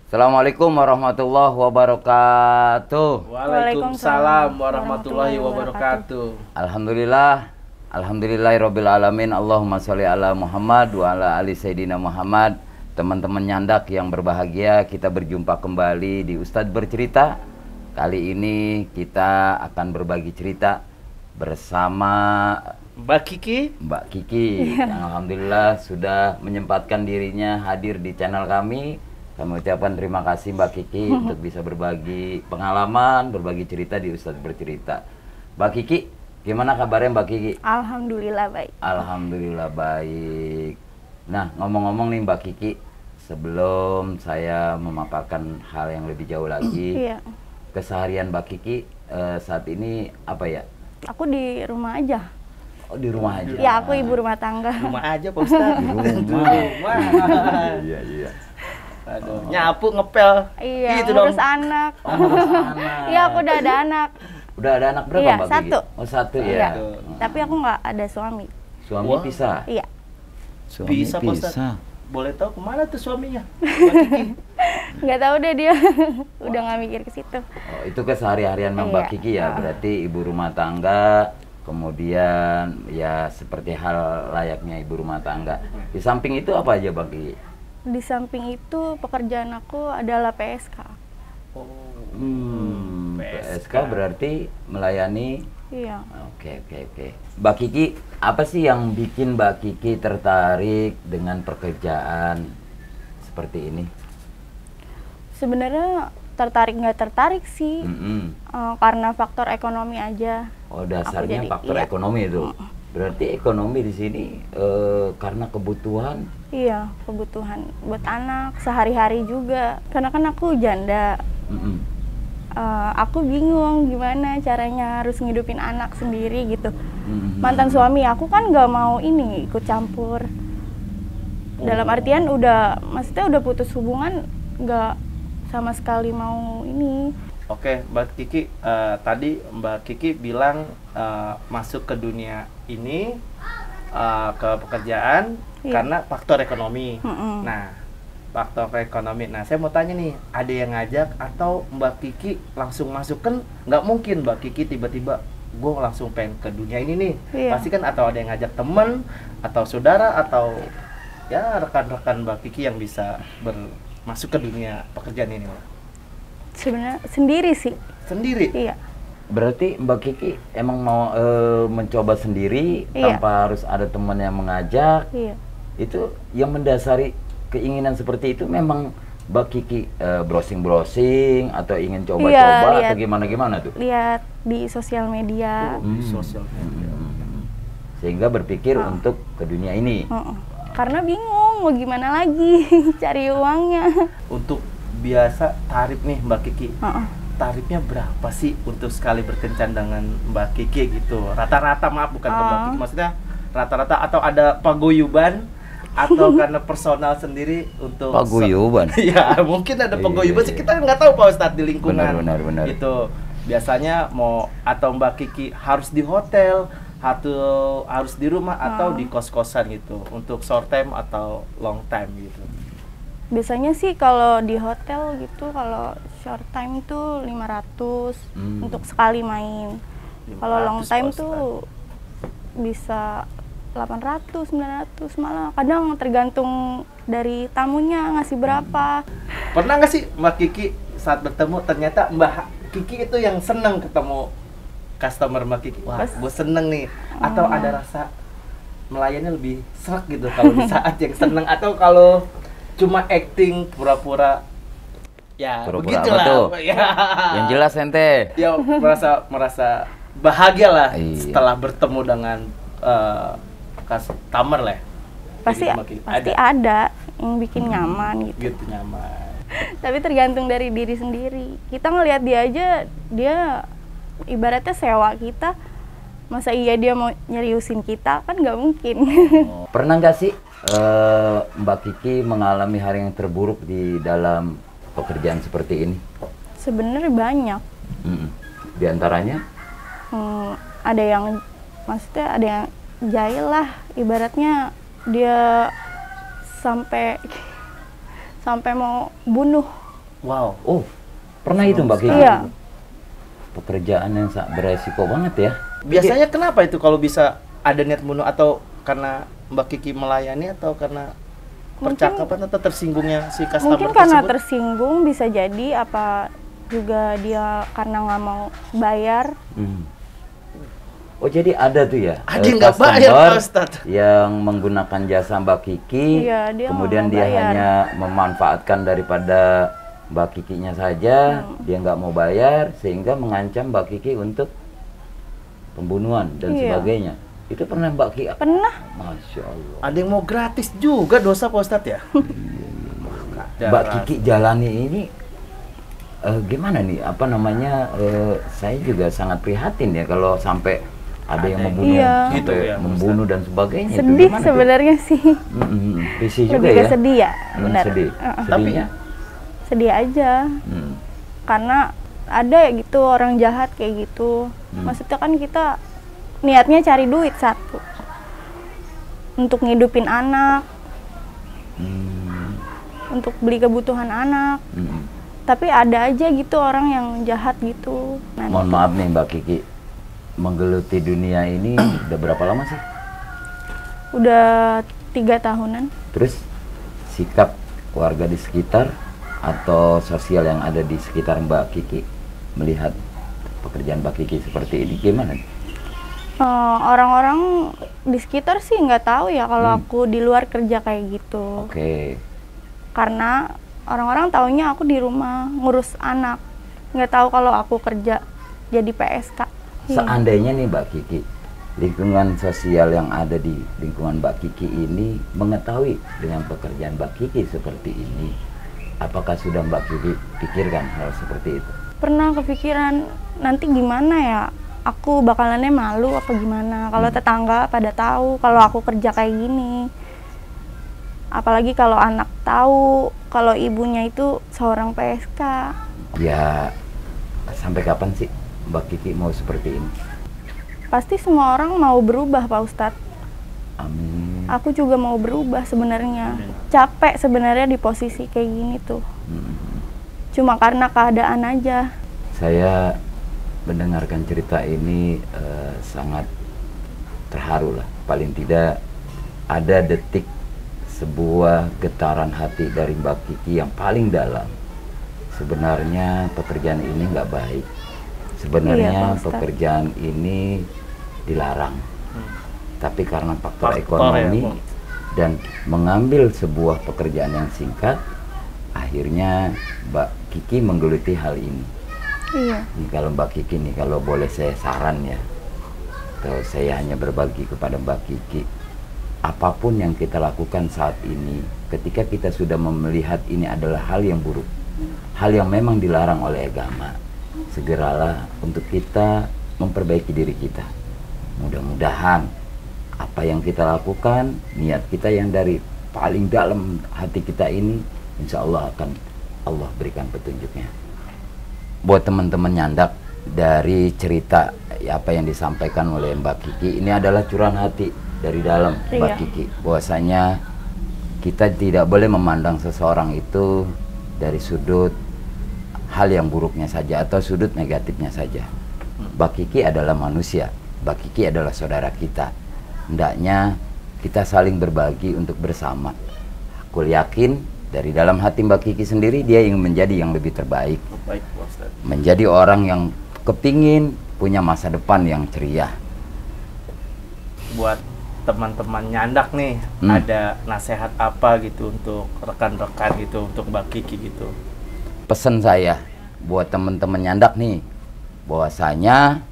Assalamualaikum warahmatullahi wabarakatuh. Waalaikumsalam warahmatullahi wabarakatuh. Alhamdulillahirabbil alamin. Allahumma sholli ala Muhammad wa ala ali sayyidina Muhammad. Teman-teman nyandak yang berbahagia, kita berjumpa kembali di Ustadz Bercerita. Kali ini kita akan berbagi cerita bersama Mbak Kiki yang alhamdulillah sudah menyempatkan dirinya hadir di channel kami. Kami ucapkan terima kasih Mbak Kiki untuk bisa berbagi pengalaman, berbagi cerita di Ustadz Bercerita. Mbak Kiki, gimana kabarnya Mbak Kiki? Alhamdulillah baik. Alhamdulillah baik. Nah, ngomong-ngomong nih Mbak Kiki, sebelum saya memaparkan hal yang lebih jauh lagi, keseharian Mbak Kiki saat ini apa ya? Aku di rumah aja. Oh, di rumah aja? Ya, aku ibu rumah tangga. Rumah aja Pak Ustadz? Di rumah. Iya. Aduh, nyapu, ngepel. Iya, gitu ngurus dong. anak. Oh, ngurus anak. Iya, aku udah ada anak. Udah ada anak berapa Iya, Mbak satu. Kiki? Oh, satu ya. Iya. Tapi aku nggak ada suami. Suami Wah. pisah? Iya. Suami Bisa Pak Ustadz? Boleh tahu kemana tuh suaminya? Nggak tahu deh dia. Udah nggak mikir ke situ. Oh, itu kesehari-harian Mbak Kiki ya, berarti ibu rumah tangga, kemudian ya seperti hal layaknya ibu rumah tangga. Di samping itu apa aja Mbak Kiki? Di samping itu pekerjaan aku adalah PSK. PSK berarti melayani. Iya. Oke. Mbak Kiki, apa sih yang bikin Mbak Kiki tertarik dengan pekerjaan seperti ini? Sebenarnya tertarik nggak tertarik sih, karena faktor ekonomi aja. Oh, dasarnya faktor ekonomi itu. Berarti ekonomi di sini karena kebutuhan. Iya, kebutuhan buat anak sehari-hari juga. Karena kan aku janda. Aku bingung gimana caranya harus ngidupin anak sendiri gitu. Mantan suami aku kan nggak mau ini ikut campur. Dalam artian maksudnya udah putus hubungan, nggak sama sekali mau ini. Oke, Mbak Kiki, tadi Mbak Kiki bilang masuk ke dunia ini ke pekerjaan karena faktor ekonomi. Nah, faktor ekonomi. Nah, saya mau tanya nih, ada yang ngajak atau Mbak Kiki langsung masuk? Kan nggak mungkin Mbak Kiki tiba-tiba gue langsung pengen ke dunia ini nih. Pasti kan atau ada yang ngajak temen atau saudara atau ya rekan-rekan Mbak Kiki yang bisa masuk ke dunia pekerjaan ini, Mbak. Sebenarnya sendiri sih. Sendiri? Iya. Berarti Mbak Kiki emang mau mencoba sendiri tanpa harus ada teman yang mengajak. Iya. Itu yang mendasari keinginan seperti itu memang Mbak Kiki browsing atau ingin coba-coba atau gimana tuh? Lihat di sosial media. Sosial media. Sehingga berpikir untuk ke dunia ini. Karena bingung mau gimana lagi cari uangnya. Untuk biasa tarif nih Mbak Kiki, tarifnya berapa sih untuk sekali berkencan dengan Mbak Kiki gitu? Rata-rata, maaf bukan ke Mbak Kiki, maksudnya rata-rata atau ada paguyuban atau karena personal sendiri untuk paguyuban? Ya mungkin ada paguyuban sih, kita nggak tahu Pak Ustadz di lingkungan. Benar. Itu biasanya mau atau Mbak Kiki harus di hotel atau harus di rumah atau di kos-kosan gitu untuk short time atau long time gitu. Biasanya sih kalau di hotel gitu, kalau short time tuh 500 untuk sekali main. Kalau long time tuh bisa 800, 900 malah. Kadang tergantung dari tamunya ngasih berapa. Pernah nggak sih Mbak Kiki saat bertemu ternyata Mbak Kiki itu yang seneng ketemu customer Mbak Kiki? Wah, gue seneng nih. Atau ada rasa melayani lebih serak gitu kalau di saat yang seneng, atau kalau cuma acting pura-pura ya begitulah ya. Yang jelas ente ya merasa bahagia lah setelah bertemu dengan customer lah ya? Pasti ada yang bikin nyaman gitu. Gitu nyaman. Tapi tergantung dari diri sendiri. Kita ngelihat dia aja, dia ibaratnya sewa kita. Masa iya dia mau nyeriusin kita? Kan nggak mungkin. Pernah nggak sih Mbak Kiki mengalami hari yang terburuk di dalam pekerjaan seperti ini? Sebenarnya banyak. Di antaranya? Ada yang, maksudnya ada yang jahil lah. Ibaratnya dia sampai mau bunuh. Wow. Oh, pernah itu Mbak Kiki? Iya. Pekerjaan yang sangat beresiko banget ya. Biasanya kenapa itu kalau bisa ada niat bunuh, atau karena Mbak Kiki melayani, atau karena percakapan atau tersinggungnya si customer mungkin karena tersebut? tersinggung, bisa jadi, apa juga dia karena nggak mau bayar. Oh, jadi ada tuh ya? Ada yang nggak bayar, Pak Ustadz. Yang menggunakan jasa Mbak Kiki, Iya, dia kemudian nggak mau dia bayar. hanya memanfaatkan daripada Mbak Kikinya saja, dia nggak mau bayar, sehingga mengancam Mbak Kiki untuk pembunuhan dan Iya. sebagainya. Itu pernah Mbak Kiki? Pernah. Masya Allah. Ada yang mau gratis juga dosa, Pak Ustadz ya? Mbak Kiki jalani ini gimana nih? Apa namanya? Saya juga sangat prihatin ya kalau sampai ada yang membunuh, Iya. sampai Gitu ya, membunuh dan sebagainya. Itu Sedih gimana tuh? sebenarnya sih. Risih juga Lebih ke ya? sedih ya, benar. Sedih. Sedihnya? Sedih aja. Karena ada ya gitu orang jahat kayak gitu. Maksudnya kan kita niatnya cari duit satu. Untuk ngidupin anak. Untuk beli kebutuhan anak. Tapi ada aja gitu orang yang jahat gitu. Mohon maaf nih Mbak Kiki, menggeluti dunia ini udah berapa lama sih? Udah 3 tahunan. Terus sikap warga di sekitar atau sosial yang ada di sekitar Mbak Kiki melihat pekerjaan Mbak Kiki seperti ini gimana? Orang-orang di sekitar sih nggak tahu ya kalau aku di luar kerja kayak gitu. Oke. Karena orang-orang taunya aku di rumah ngurus anak, nggak tahu kalau aku kerja jadi PSK. Seandainya nih Mbak Kiki, lingkungan sosial yang ada di lingkungan Mbak Kiki ini mengetahui dengan pekerjaan Mbak Kiki seperti ini, apakah sudah Mbak Kiki pikirkan hal seperti itu? Pernah kepikiran nanti gimana ya, aku bakalannya malu apa gimana kalau tetangga pada tahu kalau aku kerja kayak gini. Apalagi kalau anak tahu kalau ibunya itu seorang PSK. Ya, sampai kapan sih Mbak Kiki mau seperti ini? Pasti semua orang mau berubah, Pak Ustadz. Amin. Aku juga mau berubah sebenarnya. Capek sebenarnya di posisi kayak gini tuh. Cuma karena keadaan aja. Saya mendengarkan cerita ini sangat terharu lah. Paling tidak ada detik sebuah getaran hati dari Mbak Kiki yang paling dalam. Sebenarnya pekerjaan ini nggak baik. Sebenarnya Iya, Pak Ustadz. pekerjaan ini dilarang. Tapi karena faktor Faktor ekonomi ya, dan mengambil sebuah pekerjaan yang singkat, akhirnya Mbak Kiki menggeluti hal ini. Iya. Ini kalau Mbak Kiki nih, kalau boleh saya saran ya, atau saya hanya berbagi kepada Mbak Kiki, apapun yang kita lakukan saat ini, ketika kita sudah melihat ini adalah hal yang buruk, hal yang memang dilarang oleh agama, segeralah untuk kita memperbaiki diri kita. Mudah-mudahan apa yang kita lakukan, niat kita yang dari paling dalam hati kita ini, insya Allah akan Allah berikan petunjuknya. Buat teman-teman nyandak, dari cerita apa yang disampaikan oleh Mbak Kiki, ini adalah curahan hati dari dalam Mbak Iya. Kiki. Bahwasanya kita tidak boleh memandang seseorang itu dari sudut hal yang buruknya saja atau sudut negatifnya saja. Mbak Kiki adalah manusia, Mbak Kiki adalah saudara kita. Hendaknya kita saling berbagi untuk bersama. Aku yakin dari dalam hati Mbak Kiki sendiri, dia ingin menjadi yang lebih terbaik. Baik, Pak Ustadz. Menjadi orang yang kepingin punya masa depan yang ceria. Buat teman-teman nyandak nih, ada nasihat apa gitu untuk rekan-rekan gitu, untuk Mbak Kiki gitu? Pesan saya buat teman-teman nyandak nih, bahwasanya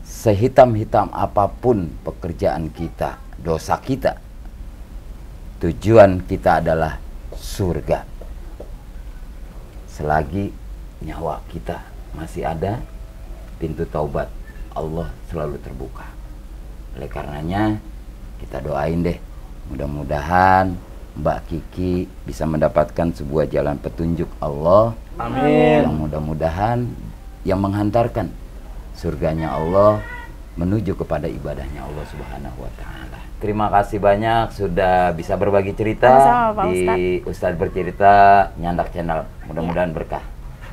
sehitam-hitam apapun pekerjaan kita dosa kita. Tujuan kita adalah surga. Selagi nyawa kita masih ada, pintu taubat Allah selalu terbuka. Oleh karenanya kita doain deh, mudah-mudahan Mbak Kiki bisa mendapatkan sebuah jalan petunjuk Allah. Amin. Yang mudah-mudahan yang menghantarkan surganya Allah menuju kepada ibadahnya Allah Subhanahu wa Ta'ala. Terima kasih banyak sudah bisa berbagi cerita Sama-sama, Pak di Ustadz Bercerita Nyandak Channel. Mudah-mudahan berkah.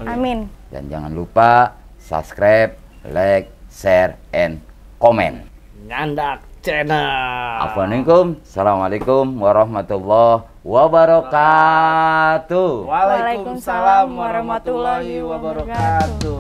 Amin. Dan jangan lupa subscribe, like, share, and comment. Nyandak Channel. Assalamualaikum warahmatullahi wabarakatuh. Waalaikumsalam warahmatullahi wabarakatuh.